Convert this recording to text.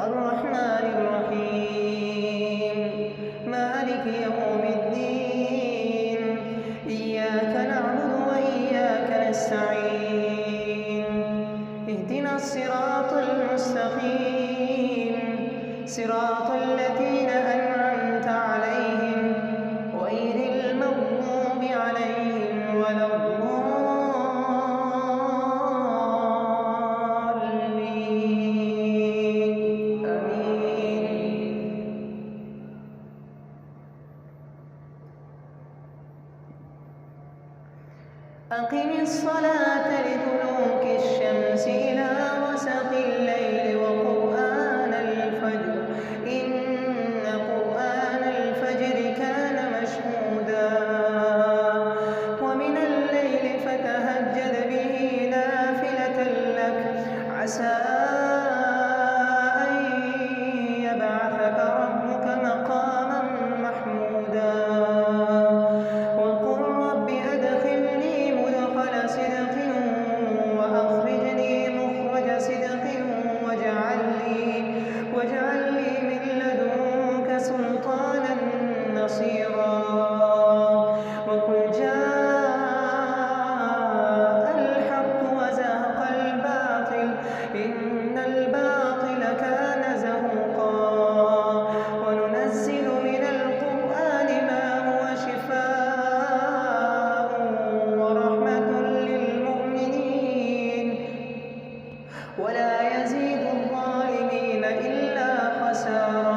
الرحمن الرحيم مالك يوم الدين إياك نعبد وإياك نستعين اهدنا الصراط المستقيم صراط الذين أنعمت عليهم غير المغضوب عليهم ولا الضالين آمين. أقم الصلاة لدلوك الشمس إلى غسق الليل وقرآن الفجر إن قرآن الفجر كان مشهودا ومن الليل فتهجد به نافلة لك عسى أن يبعثك ربك مقاما محمودا وقل رب أدخلني مدخل صدق وأخرجني مخرج صدق واجعل لي من لدنك سلطانا نصيرا وقل جاء الحق وزهق الباطل إن الباطل كان زهوقا وننزل من القرآن ما هو شفاء ورحمة للمؤمنين ولا يزيد الظالمين إلا خسارا.